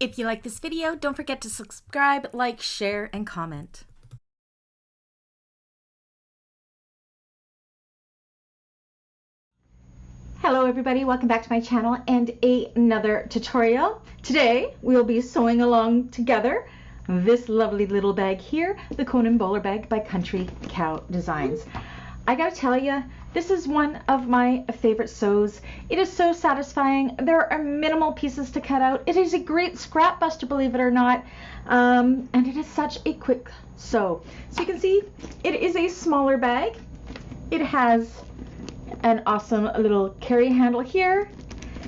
If you like this video, don't forget to subscribe, like, share, and comment. Hello everybody, welcome back to my channel and another tutorial. Today we'll be sewing along together this lovely little bag here, the Konin bowler bag by Country Cow Designs. I gotta tell you, this is one of my favorite sews. It is so satisfying. There are minimal pieces to cut out. It is a great scrap buster, believe it or not, and it is such a quick sew. So you can see it is a smaller bag. It has an awesome little carry handle here,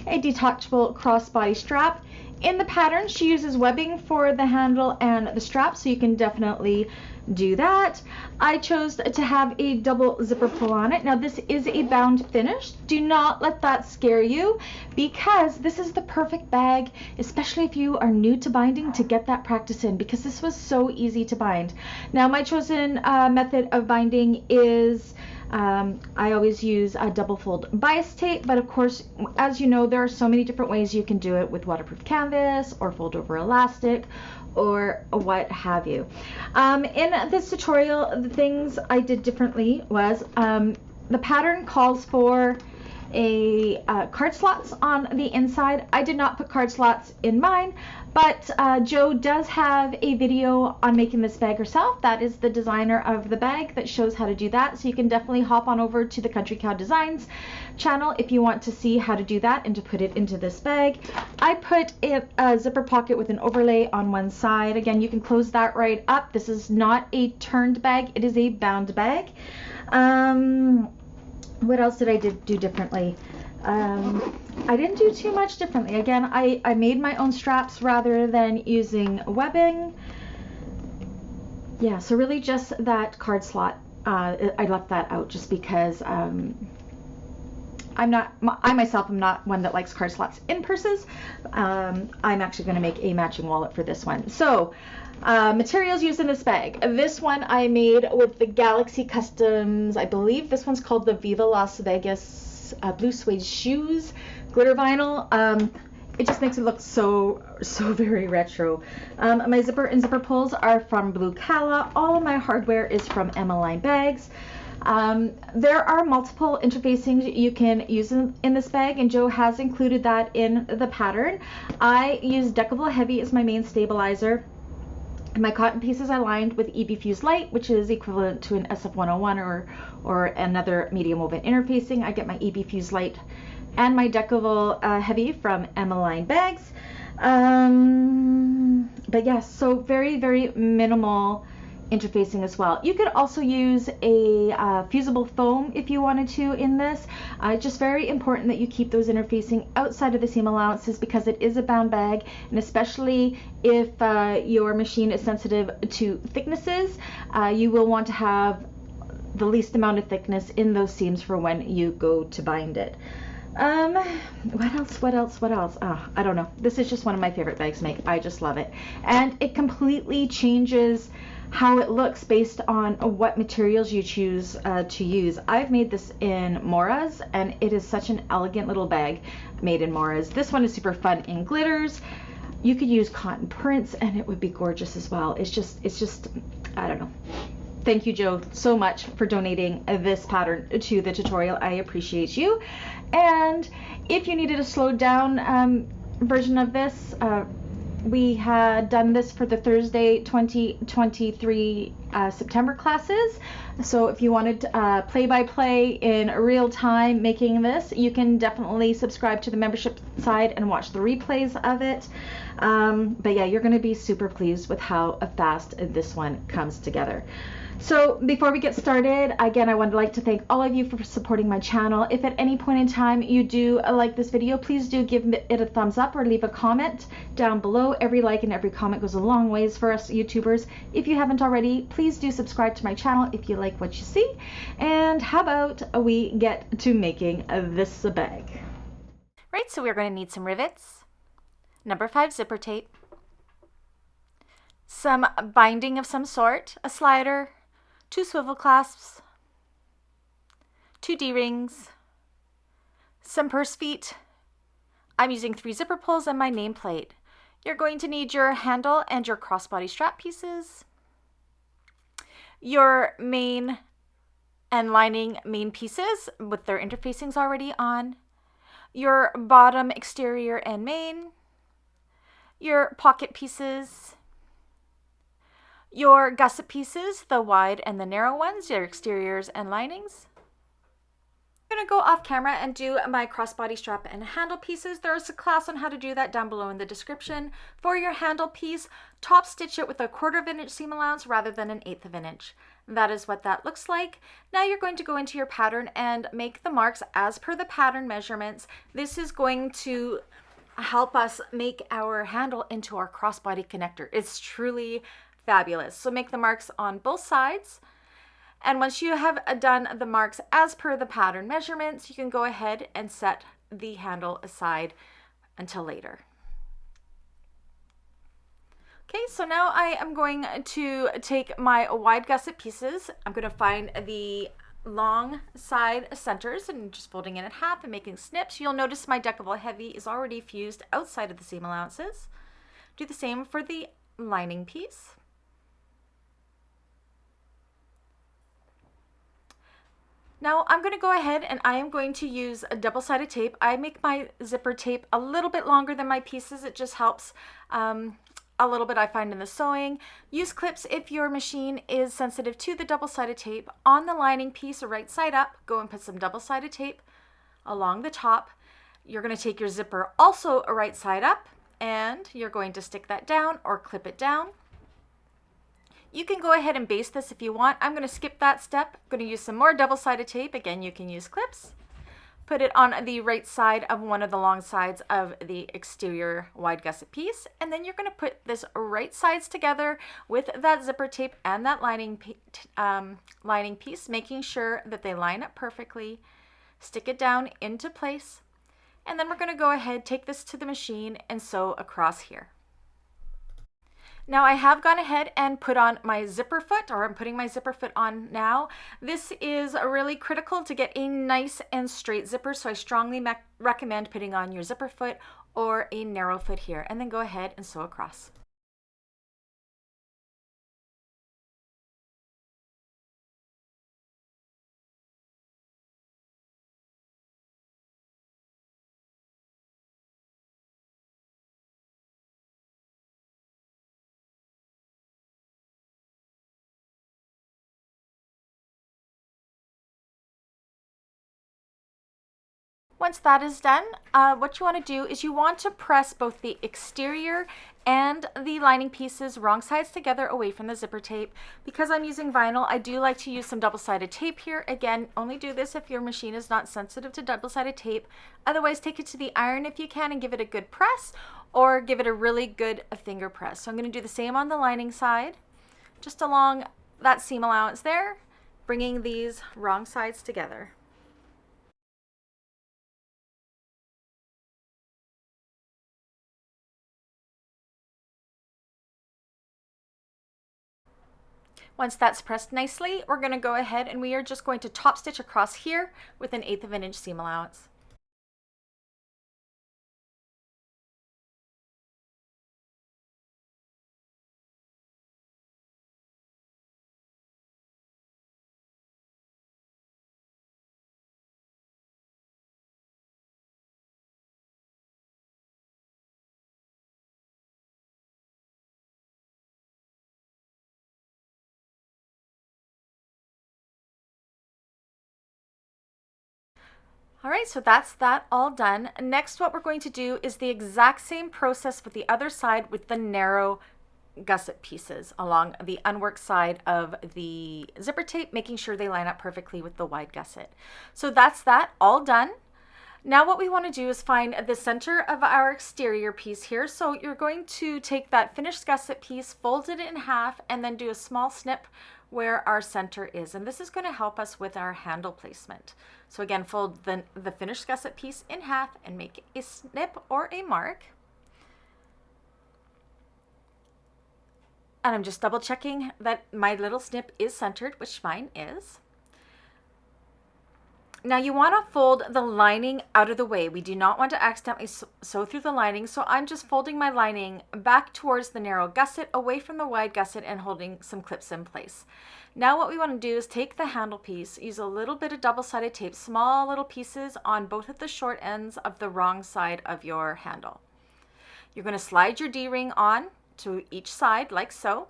a detachable crossbody strap. In the pattern, she uses webbing for the handle and the strap, so you can definitely do that. I chose to have a double zipper pull on it. Now this is a bound finish. Do not let that scare you, because this is the perfect bag, especially if you are new to binding, to get that practice in, because this was so easy to bind. Now my chosen method of binding is I always use a double fold bias tape, but of course, as you know, there are so many different ways you can do it with waterproof canvas or fold over elastic or what have you. In this tutorial, the things I did differently was the pattern calls for a card slots on the inside. I did not put card slots in mine, but Jo does have a video on making this bag herself. That is the designer of the bag that shows how to do that, so you can definitely hop on over to the Country Cow Designs channel if you want to see how to do that and to put it into this bag. I put a zipper pocket with an overlay on one side. Again, you can close that right up. This is not a turned bag, it is a bound bag. What else did I do differently? I didn't do too much differently. Again, I made my own straps rather than using webbing. Yeah, so really just that card slot. I left that out just because I myself am not one that likes card slots in purses. I'm actually going to make a matching wallet for this one. So materials used in this bag. This one I made with the Galaxy Customs. I believe this one's called the Viva Las Vegas blue suede shoes glitter vinyl. It just makes it look so very retro. My zipper and zipper pulls are from blue Calla. All of my hardware is from Emmaline bags. There are multiple interfacings you can use in this bag, and Jo has included that in the pattern. I use Decovil Heavy as my main stabilizer. My cotton pieces I lined with EB Fuse Light, which is equivalent to an SF101 or another medium woven interfacing. I get my EB Fuse Light and my Decovil Heavy from Emmaline bags. But yes, so very minimal interfacing as well. You could also use a fusible foam if you wanted to in this. Just very important that you keep those interfacing outside of the seam allowances, because it is a bound bag, and especially if your machine is sensitive to thicknesses, you will want to have the least amount of thickness in those seams for when you go to bind it. What else? I don't know. This is just one of my favorite bags to make. I just love it, and it completely changes how it looks based on what materials you choose to use. I've made this in Mora's, and it is such an elegant little bag made in Mora's. This one is super fun in glitters. You could use cotton prints and it would be gorgeous as well. It's just I don't know. Thank you, Jo, so much for donating this pattern to the tutorial. I appreciate you. And if you needed a slowed down version of this, we had done this for the Thursday 2023 September classes. So if you wanted play-by-play in real time making this, you can definitely subscribe to the membership side and watch the replays of it. But yeah, you're going to be super pleased with how fast this one comes together. So before we get started, again, I would like to thank all of you for supporting my channel. If at any point in time you do like this video, please do give it a thumbs up or leave a comment down below. Every like and every comment goes a long ways for us YouTubers. If you haven't already, please do subscribe to my channel if you like what you see. And how about we get to making this bag? Right, so we're going to need some rivets, number 5 zipper tape, some binding of some sort, a slider, 2 swivel clasps, 2 D-rings, some purse feet. I'm using 3 zipper pulls and my nameplate. You're going to need your handle and your crossbody strap pieces, your main and lining main pieces with their interfacings already on, your bottom exterior and main, your pocket pieces, your gusset pieces, the wide and the narrow ones, your exteriors and linings. I'm going to go off camera and do my crossbody strap and handle pieces. There's a class on how to do that down below in the description. For your handle piece, top stitch it with a 1/4 inch seam allowance rather than an 1/8 inch. That is what that looks like. Now you're going to go into your pattern and make the marks as per the pattern measurements. This is going to help us make our handle into our crossbody connector. It's truly fabulous. So make the marks on both sides. And once you have done the marks as per the pattern measurements, you can go ahead and set the handle aside until later. Okay, so now I am going to take my wide gusset pieces. I'm going to find the long side centers and just folding it in half and making snips. You'll notice my Decovil Heavy is already fused outside of the seam allowances. Do the same for the lining piece. Now I'm going to go ahead and I am going to use a double-sided tape. I make my zipper tape a little bit longer than my pieces. It just helps a little bit, I find, in the sewing. Use clips if your machine is sensitive to the double-sided tape. On the lining piece, right side up, go and put some double-sided tape along the top. You're going to take your zipper also right side up and you're going to stick that down or clip it down. You can go ahead and baste this if you want. I'm going to skip that step. I'm going to use some more double-sided tape. Again, you can use clips. Put it on the right side of one of the long sides of the exterior wide gusset piece. And then you're going to put this right sides together with that zipper tape and that lining piece, making sure that they line up perfectly. Stick it down into place. And then we're going to go ahead, take this to the machine and sew across here. Now I have gone ahead and put on my zipper foot, or I'm putting my zipper foot on now. This is really critical to get a nice and straight zipper, so I strongly recommend putting on your zipper foot or a narrow foot here, and then go ahead and sew across. Once that is done, what you want to do is you want to press both the exterior and the lining pieces wrong sides together away from the zipper tape. Because I'm using vinyl, I do like to use some double-sided tape here. Again, only do this if your machine is not sensitive to double-sided tape. Otherwise, take it to the iron if you can and give it a good press, or give it a really good finger press. So I'm going to do the same on the lining side, just along that seam allowance there, bringing these wrong sides together. Once that's pressed nicely, we're going to go ahead and we are just going to top stitch across here with an 1/8 inch seam allowance. All right, so that's that all done. Next, what we're going to do is the exact same process with the other side with the narrow gusset pieces along the unworked side of the zipper tape, making sure they line up perfectly with the wide gusset. So that's that all done. Now what we want to do is find the center of our exterior piece here. So you're going to take that finished gusset piece, fold it in half, and then do a small snip where our center is. And this is going to help us with our handle placement. So again, fold the finished gusset piece in half and make a snip or a mark. And I'm just double checking that my little snip is centered, which mine is. Now you want to fold the lining out of the way. We do not want to accidentally sew through the lining, so I'm just folding my lining back towards the narrow gusset, away from the wide gusset, and holding some clips in place. Now what we want to do is take the handle piece, use a little bit of double-sided tape, small little pieces on both of the short ends of the wrong side of your handle. You're going to slide your D-ring on to each side like so.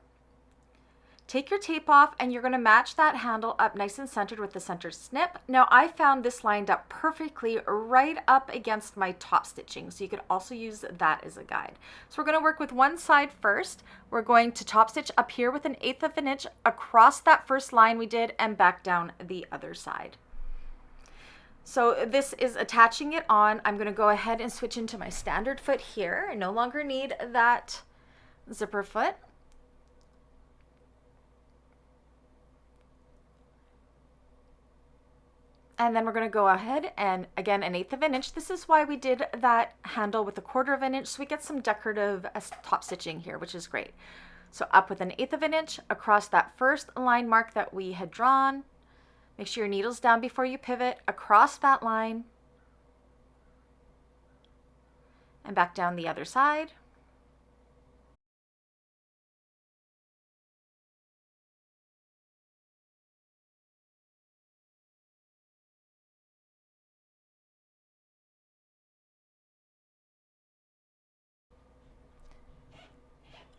Take your tape off and you're going to match that handle up nice and centered with the center snip. Now I found this lined up perfectly right up against my top stitching, so you could also use that as a guide. So we're going to work with one side first. We're going to top stitch up here with 1/8 of an inch across that first line we did and back down the other side. So this is attaching it on. I'm going to go ahead and switch into my standard foot here. I no longer need that zipper foot. And then we're going to go ahead and, again, 1/8 of an inch. This is why we did that handle with 1/4 of an inch, so we get some decorative top stitching here, which is great. So up with 1/8 of an inch across that first line mark that we had drawn. Make sure your needle's down before you pivot, across that line, and back down the other side.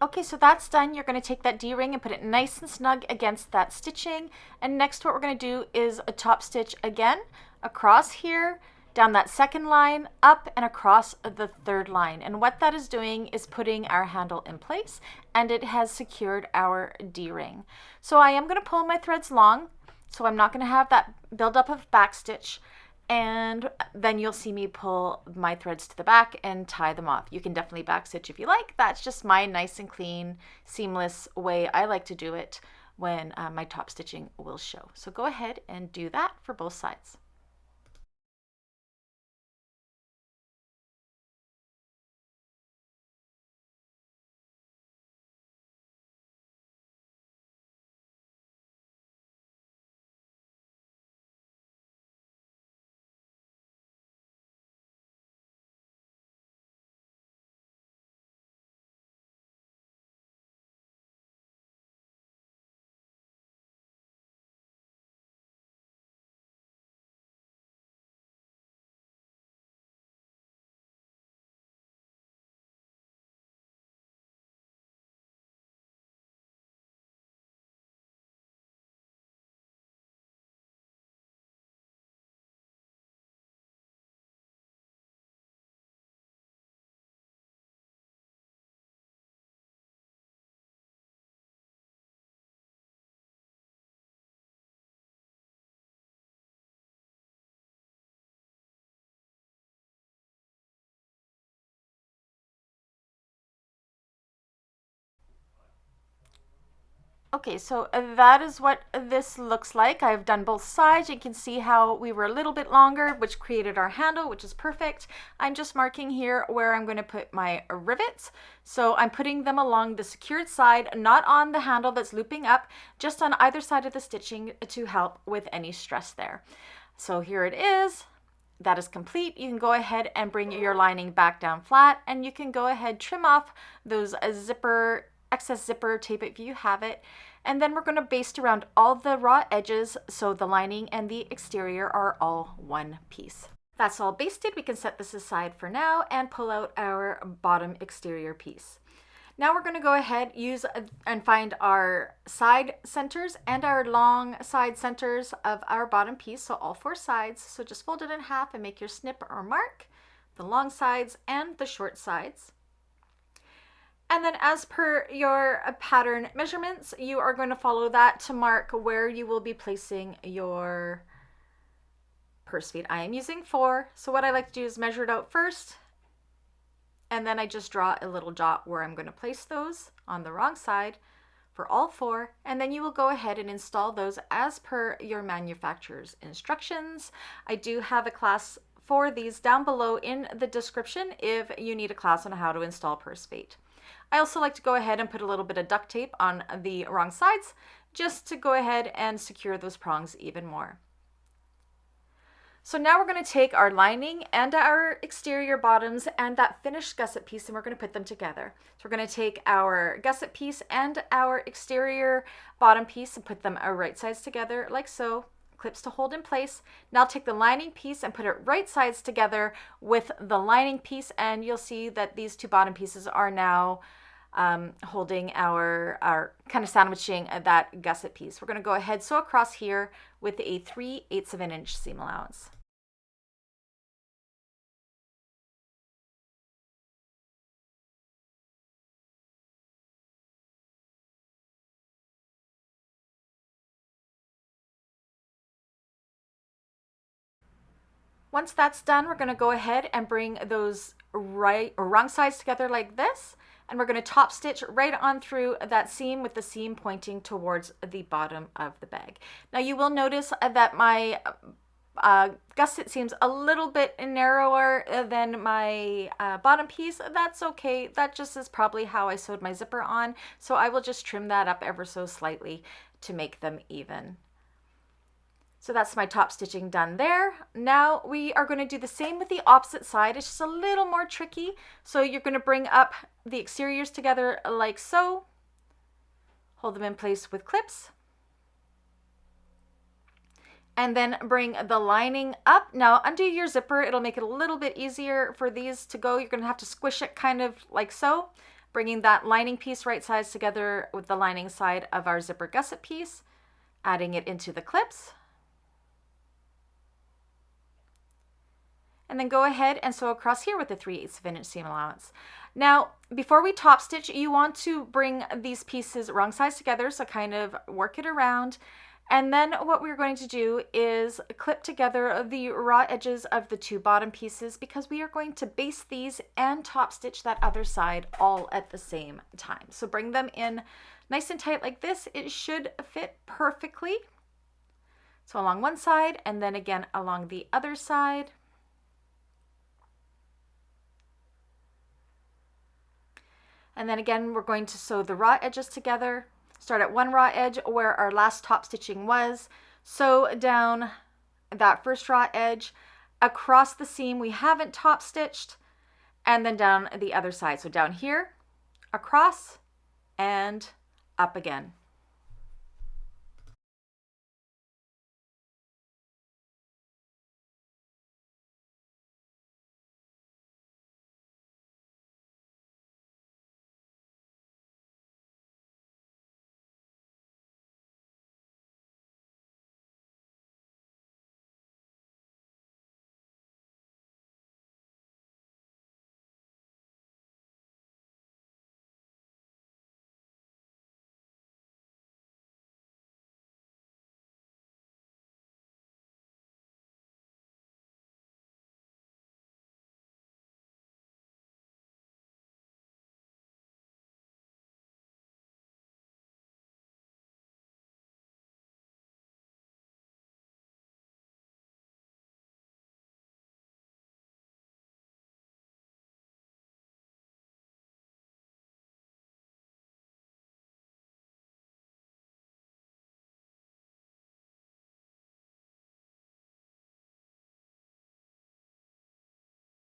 Okay, so that's done. You're going to take that D-ring and put it nice and snug against that stitching. And next what we're going to do is a top stitch again across here, down that second line, up and across the third line. And what that is doing is putting our handle in place, and it has secured our D-ring. So I am going to pull my threads long, so I'm not going to have that buildup of backstitch. And then you'll see me pull my threads to the back and tie them off. You can definitely backstitch if you like. That's just my nice and clean, seamless way I like to do it when my top stitching will show. So go ahead and do that for both sides. Okay, so that is what this looks like. I've done both sides. You can see how we were a little bit longer, which created our handle, which is perfect. I'm just marking here where I'm going to put my rivets. So I'm putting them along the secured side, not on the handle that's looping up, just on either side of the stitching to help with any stress there. So here it is. That is complete. You can go ahead and bring your lining back down flat, and you can go ahead, trim off those excess zipper tape if you have it. And then we're going to baste around all the raw edges so the lining and the exterior are all one piece. That's all basted. We can set this aside for now and pull out our bottom exterior piece. Now we're going to go ahead, use and find our side centers and our long side centers of our bottom piece, so all 4 sides. So just fold it in half and make your snip or mark, the long sides and the short sides. And then as per your pattern measurements, you are going to follow that to mark where you will be placing your purse feet. I am using 4, so what I like to do is measure it out first, and then I just draw a little dot where I'm going to place those on the wrong side for all 4, and then you will go ahead and install those as per your manufacturer's instructions. I do have a class for these down below in the description if you need a class on how to install purse feet. I also like to go ahead and put a little bit of duct tape on the wrong sides just to go ahead and secure those prongs even more. So now we're going to take our lining and our exterior bottoms and that finished gusset piece, and we're going to put them together. So we're going to take our gusset piece and our exterior bottom piece and put them right sides together like so. Clips to hold in place. Now take the lining piece and put it right sides together with the lining piece, and you'll see that these two bottom pieces are now holding our kind of sandwiching that gusset piece. We're going to go ahead sew across here with a 3/8 of an inch seam allowance. Once that's done, we're going to go ahead and bring those right or wrong sides together like this, and we're going to top stitch right on through that seam with the seam pointing towards the bottom of the bag. Now you will notice that my gusset seems a little bit narrower than my bottom piece. That's okay. That just is probably how I sewed my zipper on, so I will just trim that up ever so slightly to make them even. So that's my top stitching done there. Now we are going to do the same with the opposite side. It's just a little more tricky. So you're going to bring up the exteriors together like so. Hold them in place with clips. And then bring the lining up. Now undo your zipper. It'll make it a little bit easier for these to go. You're going to have to squish it kind of like so. Bringing that lining piece right sides together with the lining side of our zipper gusset piece. Adding it into the clips. And then go ahead and sew across here with a 3/8 of an inch seam allowance. Now, before we top stitch, you want to bring these pieces wrong sides together, so kind of work it around. And then what we're going to do is clip together the raw edges of the two bottom pieces, because we are going to base these and top stitch that other side all at the same time. So bring them in nice and tight like this. It should fit perfectly. So along one side and then again along the other side. And then again, we're going to sew the raw edges together. Start at one raw edge where our last top stitching was. Sew down that first raw edge across the seam we haven't top stitched, and then down the other side. So down here, across, and up again.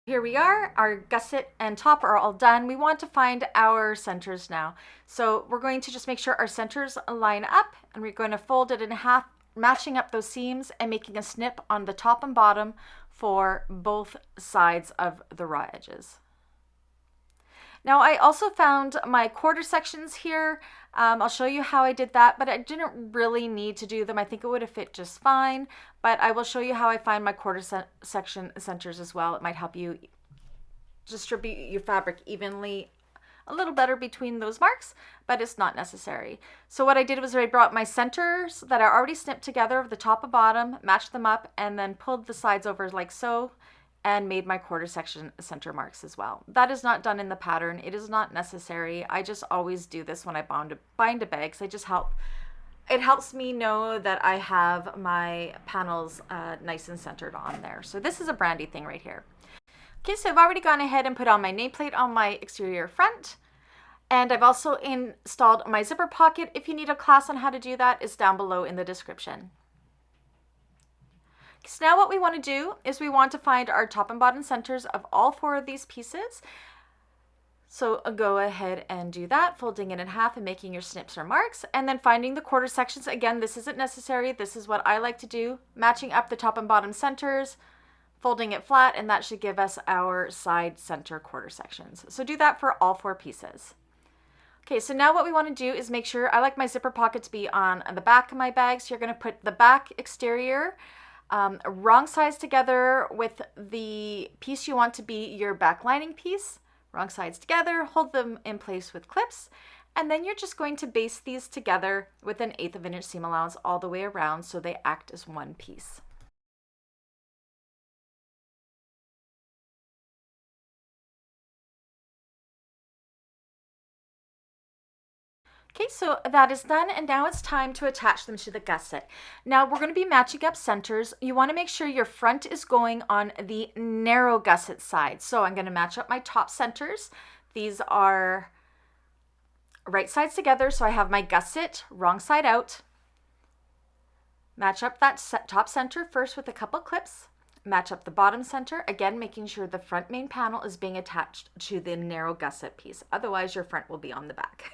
Here we are, our gusset and top are all done. We want to find our centers now. So we're going to just make sure our centers line up, and we're going to fold it in half, matching up those seams and making a snip on the top and bottom for both sides of the raw edges. Now I also found my quarter sections here. I'll show you how I did that, but I didn't really need to do them. I think it would have fit just fine, but I will show you how I find my quarter section centers as well. It might help you distribute your fabric evenly a little better between those marks, but it's not necessary. So what I did was I brought my centers that are already snipped together of the top and bottom, matched them up, and then pulled the sides over like so, and made my quarter section center marks as well. That is not done in the pattern. It is not necessary. I just always do this when I bind a bag. So it helps me know that I have my panels nice and centered on there. So this is a Brandy thing right here. Okay, so I've already gone ahead and put on my nameplate on my exterior front. And I've also installed my zipper pocket. If you need a class on how to do that, it's down below in the description. So now what we want to do is we want to find our top and bottom centers of all 4 of these pieces. So go ahead and do that, folding it in half and making your snips or marks, and then finding the quarter sections. Again, this isn't necessary. This is what I like to do, matching up the top and bottom centers, folding it flat, and that should give us our side center quarter sections. So do that for all 4 pieces. Okay, so now what we want to do is make sure, I like my zipper pocket to be on the back of my bag, so you're going to put the back exterior wrong sides together with the piece you want to be your back lining piece. Wrong sides together, hold them in place with clips, and then you're just going to baste these together with an 1/8 of an inch seam allowance all the way around so they act as one piece. Okay, so that is done, and now it's time to attach them to the gusset. Now we're going to be matching up centers. You want to make sure your front is going on the narrow gusset side. So I'm going to match up my top centers. These are right sides together, so I have my gusset wrong side out. Match up that top center first with a couple clips. Match up the bottom center, again making sure the front main panel is being attached to the narrow gusset piece. Otherwise your front will be on the back.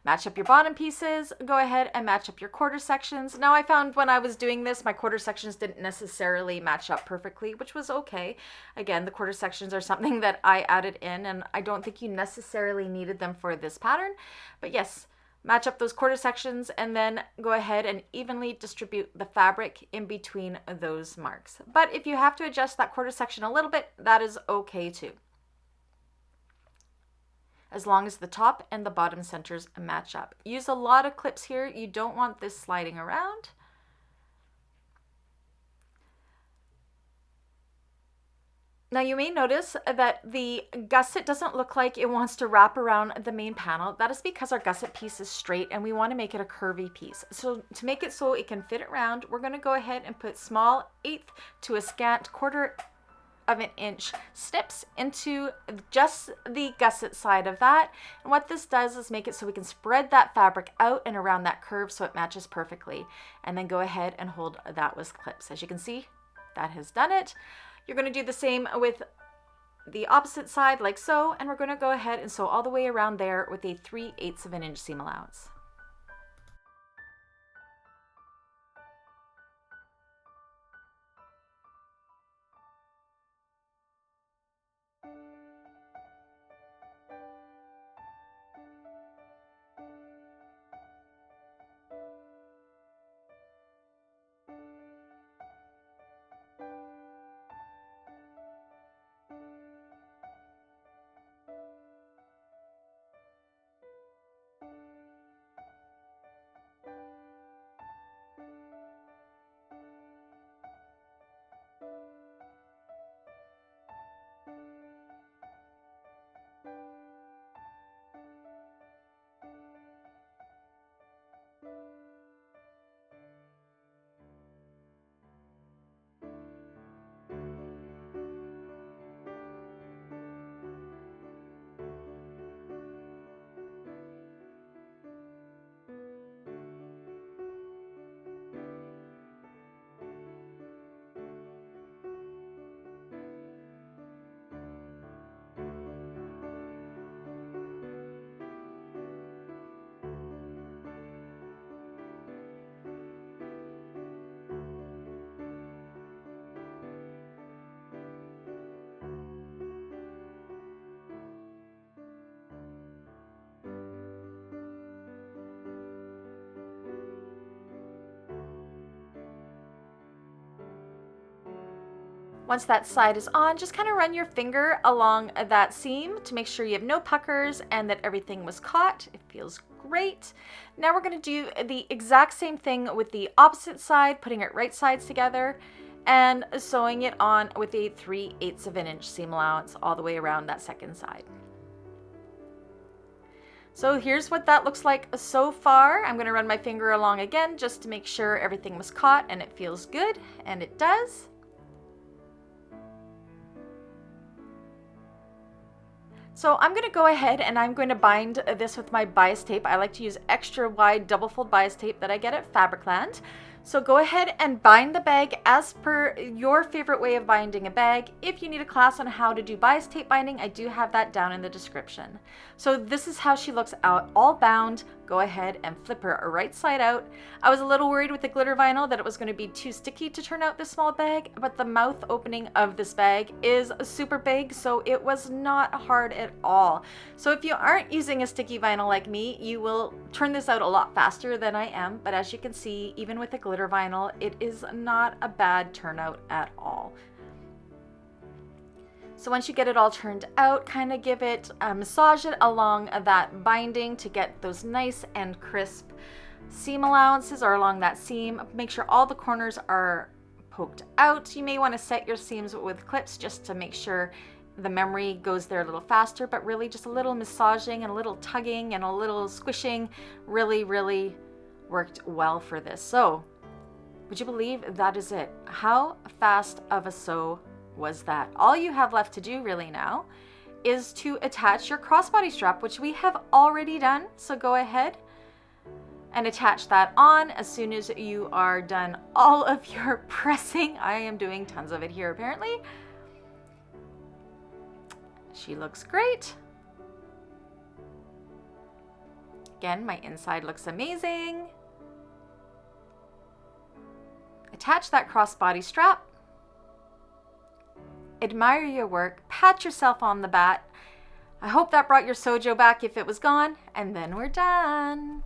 Match up your bottom pieces, go ahead and match up your quarter sections. Now I found when I was doing this, my quarter sections didn't necessarily match up perfectly, which was okay. Again, the quarter sections are something that I added in, and I don't think you necessarily needed them for this pattern. But yes, match up those quarter sections and then go ahead and evenly distribute the fabric in between those marks. But if you have to adjust that quarter section a little bit, that is okay too, as long as the top and the bottom centers match up. Use a lot of clips here. You don't want this sliding around. Now you may notice that the gusset doesn't look like it wants to wrap around the main panel. That is because our gusset piece is straight and we want to make it a curvy piece. So to make it so it can fit around, we're going to go ahead and put small 1/8 to a scant 1/4 of an inch snips into just the gusset side of that. And what this does is make it so we can spread that fabric out and around that curve so it matches perfectly. And then go ahead and hold that with clips. As you can see, that has done it. You're going to do the same with the opposite side like so, and we're going to go ahead and sew all the way around there with a 3/8 of an inch seam allowance. Once that side is on, just kind of run your finger along that seam to make sure you have no puckers and that everything was caught. It feels great. Now we're going to do the exact same thing with the opposite side, putting it right sides together and sewing it on with a 3/8 of an inch seam allowance all the way around that second side. So here's what that looks like so far. I'm going to run my finger along again just to make sure everything was caught and it feels good, and it does. So I'm going to go ahead and I'm going to bind this with my bias tape. I like to use extra wide double fold bias tape that I get at Fabricland. So go ahead and bind the bag as per your favorite way of binding a bag. If you need a class on how to do bias tape binding, I do have that down in the description. So this is how she looks out, all bound. Go ahead and flip her right side out. I was a little worried with the glitter vinyl that it was going to be too sticky to turn out this small bag, but the mouth opening of this bag is super big, so it was not hard at all. So if you aren't using a sticky vinyl like me, you will turn this out a lot faster than I am, but as you can see, even with the glitter vinyl, it is not a bad turnout at all. So once you get it all turned out, kind of give it, massage it along that binding to get those nice and crisp seam allowances, or along that seam. Make sure all the corners are poked out. You may want to set your seams with clips just to make sure the memory goes there a little faster, but really just a little massaging and a little tugging and a little squishing really worked well for this. So would you believe that is it? How fast of a sew was that? All you have left to do really now is to attach your crossbody strap, which we have already done. So go ahead and attach that on as soon as you are done all of your pressing. I am doing tons of it here apparently. She looks great. Again, my inside looks amazing. Attach that crossbody strap. Admire your work, pat yourself on the back. I hope that brought your sojo back if it was gone, and then we're done.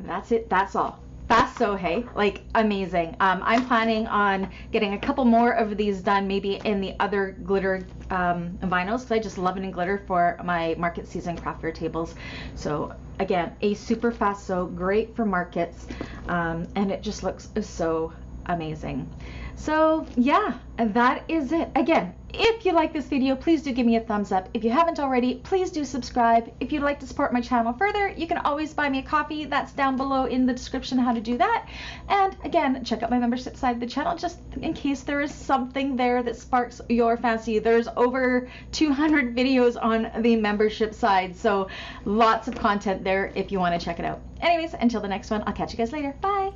That's it. That's all. Fast sew, hey, like amazing. I'm planning on getting a couple more of these done, maybe in the other glitter vinyls, because I just love it in glitter for my market season craft fair tables. So again, a super fast sew, great for markets, and it just looks so amazing. So yeah, that is it. Again, if you like this video, please do give me a thumbs up. If you haven't already, please do subscribe. If you'd like to support my channel further, you can always buy me a coffee. That's down below in the description how to do that. And again, check out my membership side of the channel just in case there is something there that sparks your fancy. There's over 200 videos on the membership side, so lots of content there if you want to check it out. Anyways, until the next one, I'll catch you guys later. Bye!